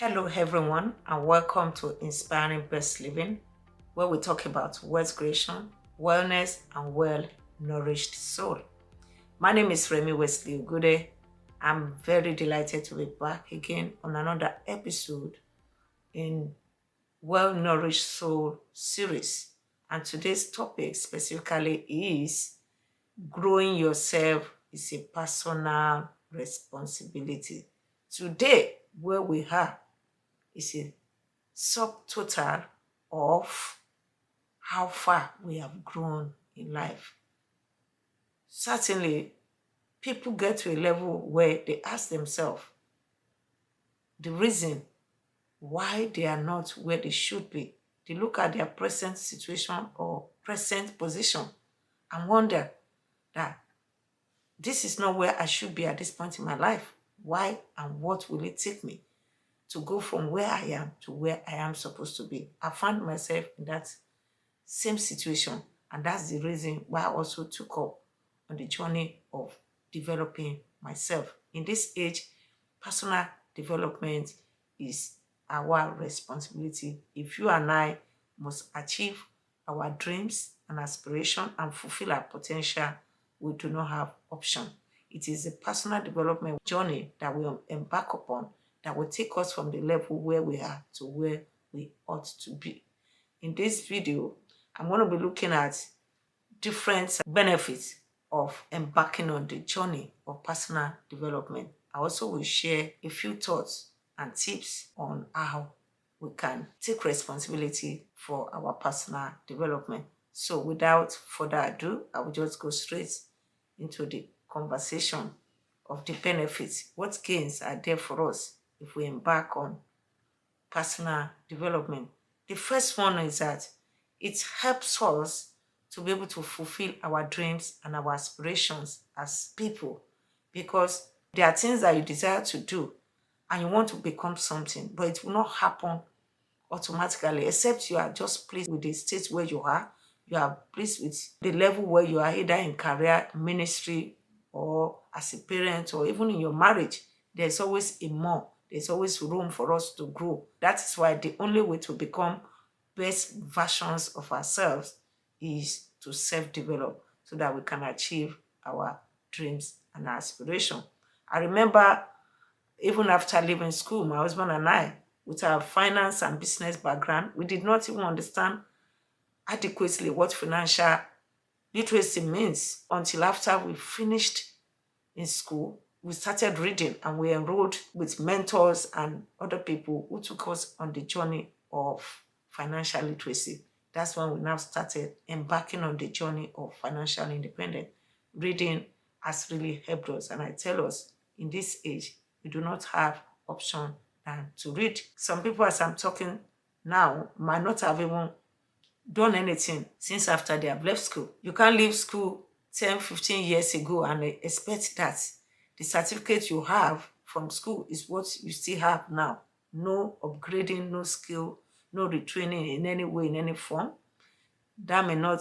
Hello, everyone, and welcome to Inspiring Best Living, where we talk about wealth creation, wellness, and well nourished soul. My name is Remi Wesley Ogude. I'm very delighted to be back again on another episode in Well Nourished Soul series. And today's topic specifically is growing yourself is a personal responsibility. Today, where we are is a subtotal of how far we have grown in life. Certainly, people get to a level where they ask themselves the reason why they are not where they should be. They look at their present situation or present position and wonder that this is not where I should be at this point in my life. Why and what will it take me to go from where I am to where I am supposed to be? I found myself in that same situation. And that's the reason why I also took up on the journey of developing myself. In this age, personal development is our responsibility. If you and I must achieve our dreams and aspiration and fulfill our potential, we do not have option. It is a personal development journey that we embark upon that will take us from the level where we are to where we ought to be. In this video, I'm going to be looking at different benefits of embarking on the journey of personal development. I also will share a few thoughts and tips on how we can take responsibility for our personal development. So without further ado, I will just go straight into the conversation of the benefits. What gains are there for us if we embark on personal development? The first one is that it helps us to be able to fulfill our dreams and our aspirations as people, because there are things that you desire to do and you want to become something, but it will not happen automatically except you are just pleased with the state where you are pleased with the level where you are, either in career, ministry, or as a parent, or even in your marriage. There's always a more. There's always room for us to grow. That is why the only way to become best versions of ourselves is to self-develop so that we can achieve our dreams and aspiration. I remember even after leaving school, my husband and I, with our finance and business background, we did not even understand adequately what financial literacy means until after we finished in school. We started reading and we enrolled with mentors and other people who took us on the journey of financial literacy. That's when we now started embarking on the journey of financial independence. Reading has really helped us. And I tell us, in this age, we do not have option than to read. Some people, as I'm talking now, might not have even done anything since after they have left school. You can't leave school 10, 15 years ago and expect that the certificate you have from school is what you still have now. No upgrading, no skill, no retraining in any way, in any form. That may not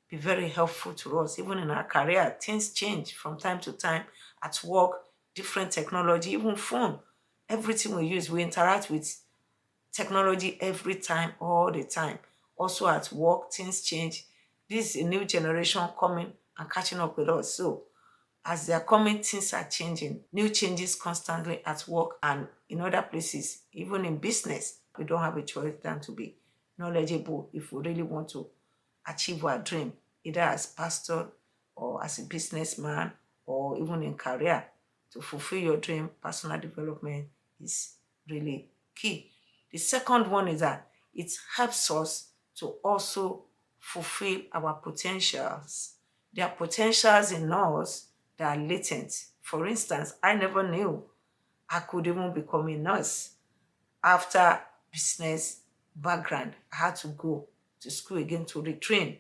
be very helpful to us. Even in our career, things change from time to time. At work, different technology, even phone. Everything we use, we interact with technology every time, all the time. Also at work, things change. This is a new generation coming and catching up with us. So as they are coming, things are changing. New changes constantly at work and in other places, even in business. We don't have a choice than to be knowledgeable if we really want to achieve our dream, either as pastor or as a businessman or even in career. To fulfill your dream, personal development is really key. The second one is that it helps us to also fulfill our potentials. There are potentials in us that are latent. For instance, I never knew I could even become a nurse. After business background, I had to go to school again to retrain.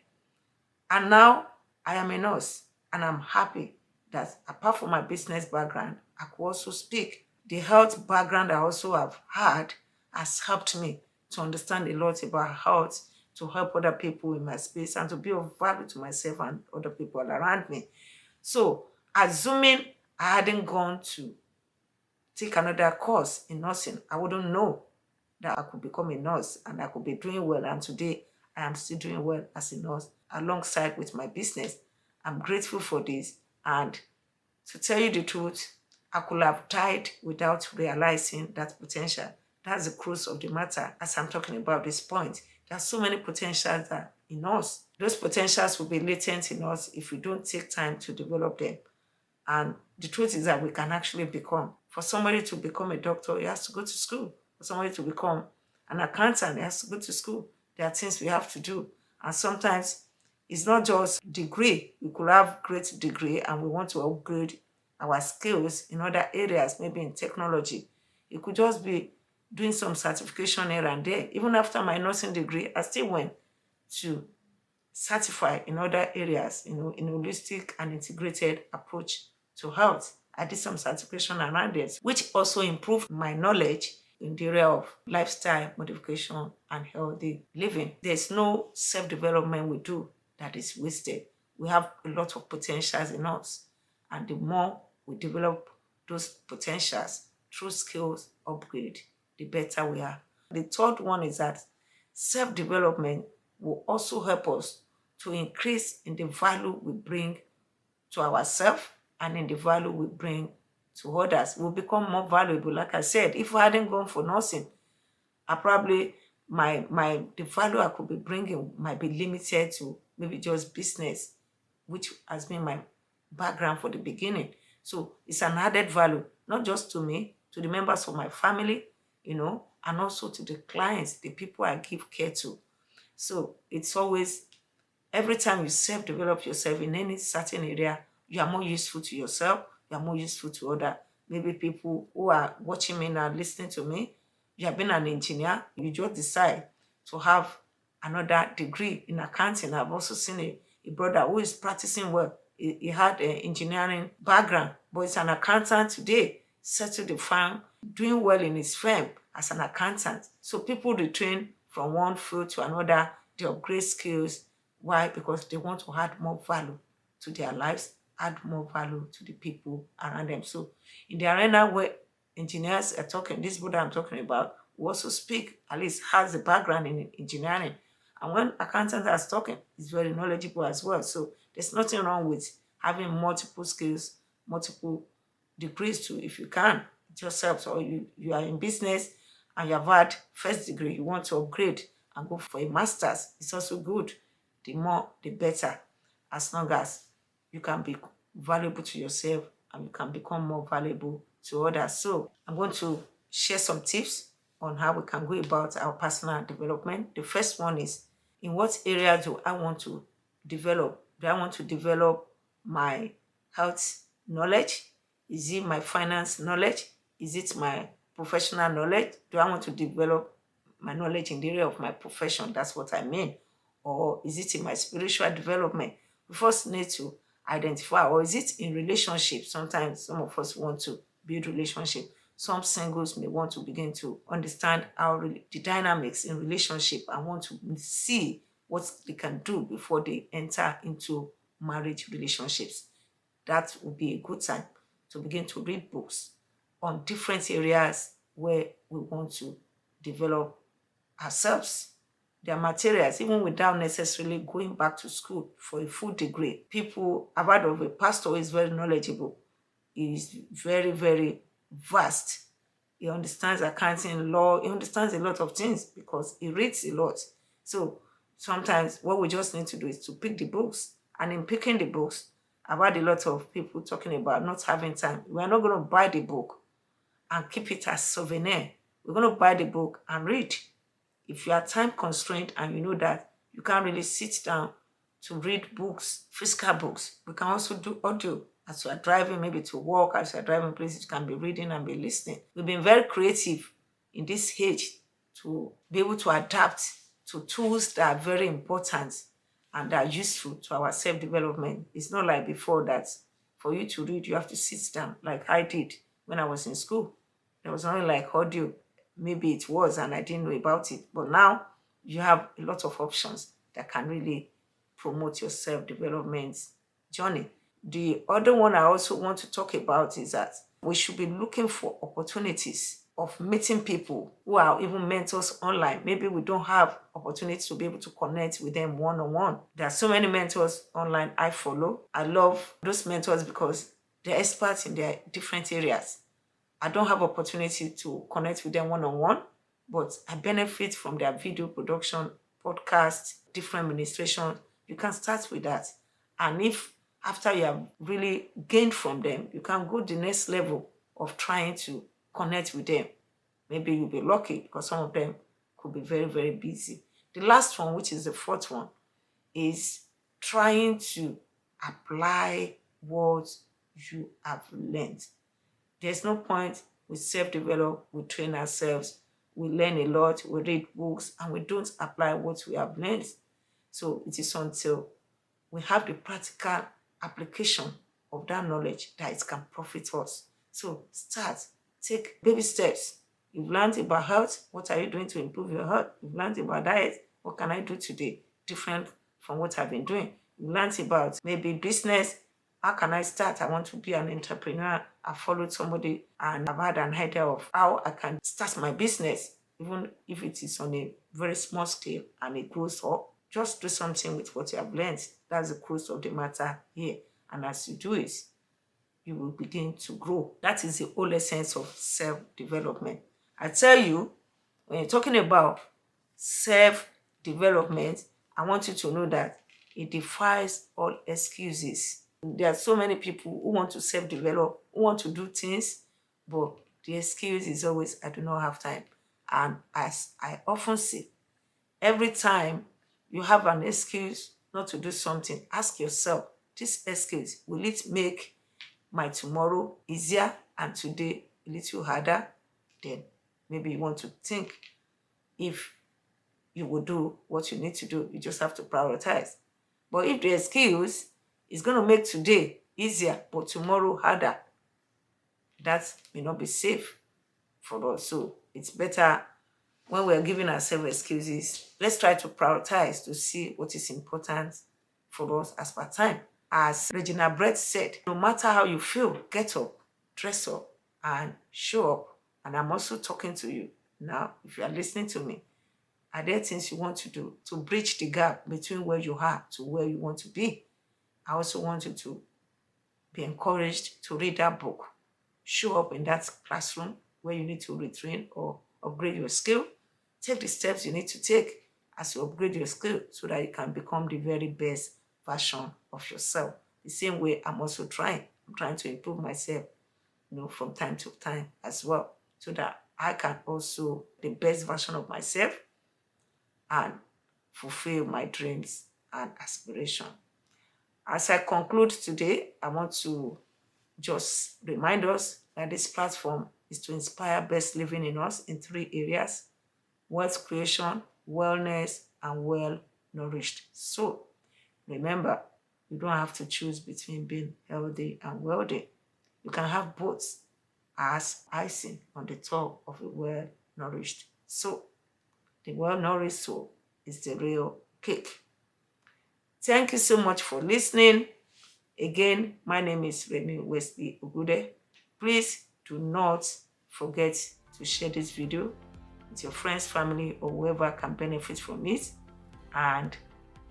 And now I am a nurse and I'm happy that apart from my business background, I could also speak. The health background I also have had has helped me to understand a lot about health, to help other people in my space, and to be of value to myself and other people around me. So, assuming I hadn't gone to take another course in nursing, I wouldn't know that I could become a nurse and I could be doing well. And today I am still doing well as a nurse alongside with my business. I'm grateful for this. And to tell you the truth, I could have died without realizing that potential. That's the crux of the matter as I'm talking about this point. There are so many potentials that in us. Those potentials will be latent in us if we don't take time to develop them. And the truth is that we can actually become. For somebody to become a doctor, he has to go to school. For somebody to become an accountant, he has to go to school. There are things we have to do. And sometimes it's not just degree. We could have great degree and we want to upgrade our skills in other areas, maybe in technology. It could just be doing some certification here and there. Even after my nursing degree, I still went to certify in other areas, in holistic and integrated approach to health. I did some certification around it, which also improved my knowledge in the area of lifestyle modification and healthy living. There's no self-development we do that is wasted. We have a lot of potentials in us. And the more we develop those potentials through skills upgrade, the better we are. The third one is that self-development will also help us to increase in the value we bring to ourselves and in the value we bring to others. We'll become more valuable. Like I said, if I hadn't gone for nursing, I probably the value I could be bringing might be limited to maybe just business, which has been my background for the beginning. So it's an added value, not just to me, to the members of my family, and also to the clients, the people I give care to. So it's always, every time you self-develop yourself in any certain area, you are more useful to yourself, you are more useful to others. Maybe people who are watching me now, listening to me, you have been an engineer, you just decide to have another degree in accounting. I've also seen a brother who is practicing well. He had an engineering background, but he's an accountant today, settled the firm, doing well in his firm as an accountant. So people retrain from one field to another, they upgrade skills. Why? Because they want to add more value to their lives, add more value to the people around them. So in the arena where engineers are talking, this brother I'm talking about, who also speak, at least has a background in engineering. And when accountant is talking, he's very knowledgeable as well. So there's nothing wrong with having multiple skills, multiple degrees too, if you can. It just helps. Or you are in business and you have had first degree, you want to upgrade and go for a master's. It's also good. The more, the better, as long as you can be valuable to yourself and you can become more valuable to others. So I'm going to share some tips on how we can go about our personal development. The first one is, in what area do I want to develop? Do I want to develop my health knowledge? Is it my finance knowledge? Is it my professional knowledge? Do I want to develop my knowledge in the area of my profession? That's what I mean. Or is it in my spiritual development? We first need to identify. Or is it in relationships? Sometimes some of us want to build relationship. Some singles may want to begin to understand how the dynamics in relationship and want to see what they can do before they enter into marriage relationships. That would be a good time to begin to read books on different areas where we want to develop ourselves. Their materials, even without necessarily going back to school for a full degree. People, I've heard of a pastor who is very knowledgeable. He is very, very vast. He understands accounting, law. He understands a lot of things because he reads a lot. So sometimes what we just need to do is to pick the books. And in picking the books, I've had a lot of people talking about not having time. We're not going to buy the book and keep it as souvenir. We're going to buy the book and read. If you are time constrained and you know that you can't really sit down to read books, physical books, we can also do audio. As you are driving, maybe to work, as you are driving places, you can be reading and be listening. We've been very creative in this age to be able to adapt to tools that are very important and are useful to our self-development. It's not like before that for you to read, you have to sit down like I did when I was in school. There was only like audio. Maybe it was and I didn't know about it. But now you have a lot of options that can really promote your self-development journey. The other one I also want to talk about is that we should be looking for opportunities of meeting people who are even mentors online. Maybe we don't have opportunity to be able to connect with them one-on-one. There are so many mentors online I follow. I love those mentors because they're experts in their different areas. I don't have opportunity to connect with them one-on-one, but I benefit from their video production, podcast, different administration. You can start with that. And if after you have really gained from them, you can go the next level of trying to connect with them. Maybe you'll be lucky because some of them could be very, very busy. The last one, which is the fourth one, is trying to apply what you have learned. There's no point we self-develop, we train ourselves, we learn a lot, we read books, and we don't apply what we have learned. So it is until we have the practical application of that knowledge that it can profit us. So start, take baby steps. You've learned about health. What are you doing to improve your health? You've learned about diet. What can I do today different from what I've been doing? You learned about maybe business. How can I start? I want to be an entrepreneur. I followed somebody and I've had an idea of how I can start my business, even if it is on a very small scale and it grows up. Just do something with what you have learned. That's the crux of the matter here. And as you do it, you will begin to grow. That is the whole essence of self-development. I tell you, when you're talking about self-development, I want you to know that it defies all excuses. There are so many people who want to self-develop, who want to do things, but the excuse is always, I do not have time. And as I often say, every time you have an excuse not to do something, ask yourself, this excuse, will it make my tomorrow easier and today a little harder? Then maybe you want to think if you will do what you need to do. You just have to prioritize. But if the excuse is going to make today easier but tomorrow harder, that may not be safe for us. So it's better when we're giving ourselves excuses, let's try to prioritize to see what is important for us as per time. As Regina Brett said, no matter how you feel, get up, dress up, and show up. And I'm also talking to you now. If you are listening to me, are there things you want to do to bridge the gap between where you are to where you want to be? I also want you to be encouraged to read that book. Show up in that classroom where you need to retrain or upgrade your skill. Take the steps you need to take as you upgrade your skill so that you can become the very best version of yourself. The same way I'm also trying. I'm trying to improve myself, from time to time as well, so that I can also be the best version of myself and fulfill my dreams and aspirations. As I conclude today, I want to just remind us that this platform is to inspire best living in us in 3 areas: wealth creation, wellness, and well-nourished soul. Remember, you don't have to choose between being healthy and wealthy. You can have both as icing on the top of a well-nourished soul. The well-nourished soul is the real cake. Thank you so much for listening. Again, my name is Remi Wesley Ogude. Please do not forget to share this video with your friends, family, or whoever can benefit from it. And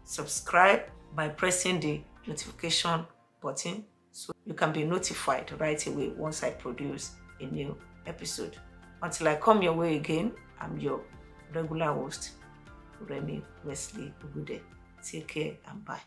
subscribe by pressing the notification button so you can be notified right away once I produce a new episode. Until I come your way again, I'm your regular host, Remi Wesley Ogude. Take care and bye.